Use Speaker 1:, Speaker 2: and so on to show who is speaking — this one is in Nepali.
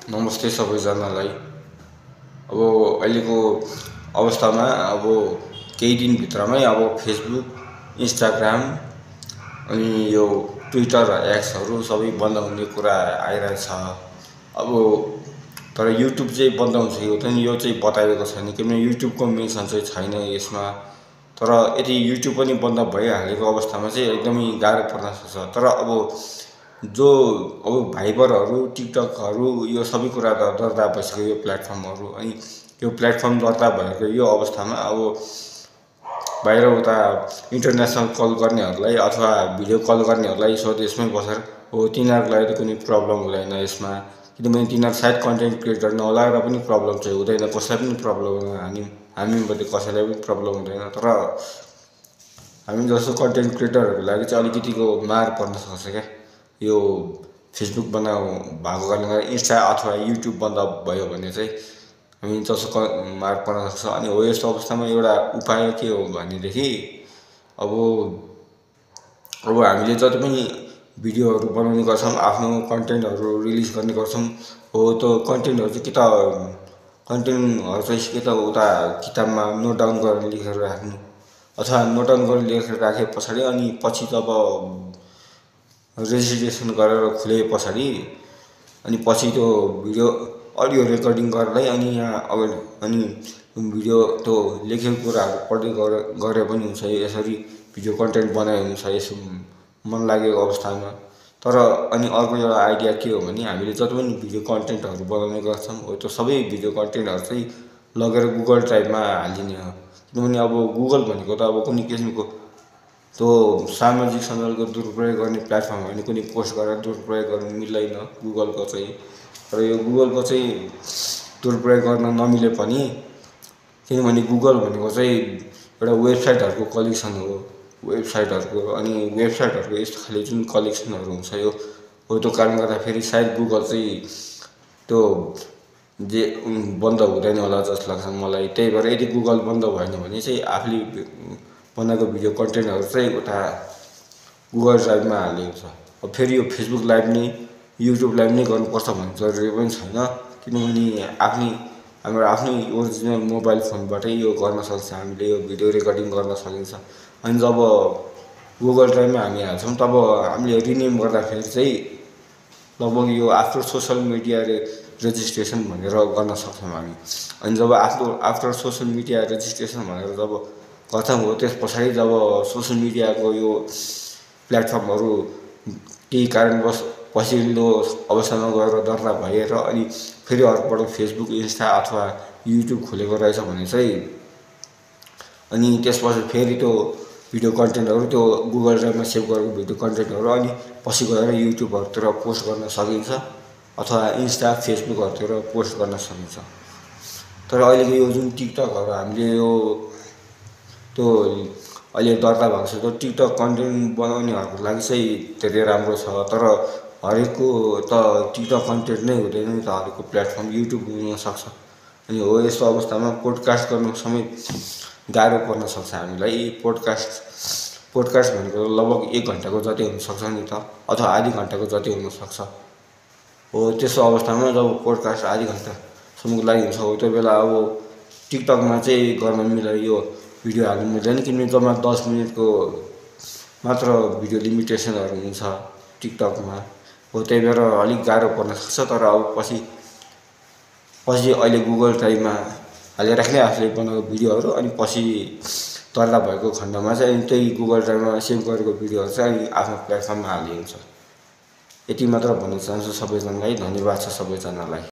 Speaker 1: नमस्ते सबैजनालाई। अब अहिलेको अवस्थामा अब केही दिनभित्रमै अब फेसबुक, इन्स्टाग्राम अनि यो ट्विटर, एक्सहरू सबै बन्द हुने कुरा आइरहेछ। अब तर युट्युब चाहिँ बन्द हुन्छ यो चाहिँ बताइएको छैन, किनभने युट्युबको मेन्सन चाहिँ छैन यसमा। तर यदि युट्युब पनि बन्द भइहालेको अवस्थामा चाहिँ एकदमै गाह्रो पर्न सक्छ। तर अब जो अब भाइबरहरू, टिकटकहरू यो सबै कुरा त दर्ता भइसक्यो यो प्लेटफर्महरू। अनि यो प्लेटफर्म दर्ता भएको यो अवस्थामा अब बाहिर उता इन्टरनेसनल कल गर्नेहरूलाई अथवा भिडियो कल गर्नेहरूलाई स्वदेशमै बसेर हो तिनीहरूको लागि त कुनै प्रब्लम हुँदैन यसमा, किनभने तिनीहरू सायद कन्टेन्ट क्रिएटर नहोला र पनि प्रब्लम चाहिँ हुँदैन, कसैलाई पनि प्रब्लम हुँदैन, हामीमध्ये कसैलाई पनि प्रब्लम हुँदैन। तर हामी जस्तो कन्टेन्ट क्रिएटरहरूको लागि चाहिँ अलिकतिको मार पर्न सक्छ क्या यो फेसबुक बन्द भएको कारणले गर्दा। इन्स्टा अथवा युट्युब बन्द भयो भने चाहिँ हामी जसो मार पर्न सक्छ। अनि हो यस्तो अवस्थामा एउटा उपाय के हो भनेदेखि अब हामीले जति पनि भिडियोहरू बनाउने गर्छौँ, आफ्नो कन्टेन्टहरू रिलिज गर्ने गर्छौँ, हो त्यो कन्टेन्टहरू चाहिँ कि त उता किताबमा नोट डाउन गरेर लेखेर राख्नु, अथवा नोट डाउन गरेर लेखेर राखे पछाडि अनि पछि जब रेजिस्ट्रेसन गरेर खुले पछाडि अनि पछि त्यो भिडियो अडियो रेकर्डिङ गर्दै अनि यहाँ अगाडि अनि भिडियो त्यो लेखेको कुराहरू पढ्दै गरे पनि हुन्छ। यसरी भिडियो कन्टेन्ट बनाए हुन्छ यसो मन लागेको अवस्थामा। तर अनि अर्को एउटा आइडिया के हो भने हामीले जति पनि भिडियो कन्टेन्टहरू बनाउने गर्छौँ हो त्यो सबै भिडियो कन्टेन्टहरू चाहिँ लगेर गुगल ड्राइभमा हालिदिने हो। किनभने अब गुगल भनेको त अब कुनै किसिमको त्यो सामाजिक सञ्जालको दुरुपयोग गर्ने प्लेटफर्म होइन, कुनै पोस्ट गरेर दुरुपयोग गर्नु मिल्दैन गुगलको चाहिँ। र यो गुगलको चाहिँ दुरुपयोग गर्न नमिले पनि, किनभने गुगल भनेको चाहिँ एउटा वेबसाइटहरूको कलेक्सन हो, अनि वेबसाइटहरूको यस्तो खाले जुन कलेक्सनहरू हुन्छ यो हो त्यो कारणले गर्दाखेरि सायद गुगल चाहिँ त्यो जे बन्द हुँदैन होला जस्तो लाग्छ मलाई। त्यही भएर यदि गुगल बन्द भएन भने चाहिँ आफूले बनाएको भिडियो कन्टेन्टहरू चाहिँ उता गुगल ड्राइभमा हालिएको छ। अब फेरि यो फेसबुक लाइभ नै युट्युब लाइभ नै गर्नुपर्छ भन्ने जरुरी पनि छैन, किनभने हाम्रो आफ्नै ओरिजिनल मोबाइल फोनबाटै यो गर्न सक्छ, हामीले यो भिडियो रेकर्डिङ गर्न सकिन्छ। अनि जब गुगल ड्राइभमा हामी हाल्छौँ तब हामीले रिनेम गर्दाखेरि चाहिँ लगभग यो आफ्टर सोसल मिडिया रेजिस्ट्रेसन भनेर गर्न सक्छौँ हामी। अनि जब आफ्टर सोसल मिडिया रेजिस्ट्रेसन भनेर जब गर्छौँ हो त्यस पछाडि जब सोसल मिडियाको यो प्लेटफर्महरू केही कारणवश पछिल्लो अवस्थामा गएर दर्ता भएर अनि फेरि अर्कोपल्ट फेसबुक, इन्स्टा अथवा युट्युब खोलेको रहेछ भने चाहिँ अनि त्यसपछि फेरि त्यो भिडियो कन्टेन्टहरू त्यो गुगल ड्राइभमा सेभ गरेको भिडियो कन्टेन्टहरू अनि पछि गएर युट्युबहरूतिर पोस्ट गर्न सकिन्छ अथवा इन्स्टा, फेसबुकहरूतिर पोस्ट गर्न सकिन्छ। तर अहिलेको यो जुन टिकटकहरू हामीले यो त्यो अहिले दर्ता भएको छ त्यो टिकटक कन्टेन्ट बनाउनेहरूको लागि चाहिँ धेरै राम्रो छ। तर हरेकको त टिकटक कन्टेन्ट नै हुँदैन नि त, हरेकको प्लेटफर्म युट्युब हुनसक्छ। अनि हो यस्तो अवस्थामा पोडकास्ट गर्नु समेत गाह्रो पर्न सक्छ हामीलाई। पोडकास्ट भनेको लगभग 1 घन्टाको जति हुनसक्छ नि त, अथवा आधी घन्टाको जति हुनसक्छ। हो त्यस्तो अवस्थामा जब पोडकास्ट आधी घन्टासम्मको लागि हुन्छ हो त्यो बेला अब टिकटकमा चाहिँ गर्न मिल्दैन, यो भिडियो हाल्नु मिल्दैन, किनभने जम्मा 10 मिनटको मात्र भिडियो लिमिटेसनहरू हुन्छ टिकटकमा। हो त्यही भएर अलिक गाह्रो पर्न सक्छ। तर अब पछि अहिले गुगल ड्राइभमा हालेर राख्ने आफूले बनाएको भिडियोहरू अनि पछि दर्ता भएको खण्डमा चाहिँ अनि त्यही गुगल ड्राइभमा सेभ गरेको भिडियोहरू चाहिँ अनि आफ्नो प्लेटफर्ममा हालिन्छ। यति मात्र भन्न चाहन्छु सबैजनालाई। धन्यवाद छ सबैजनालाई।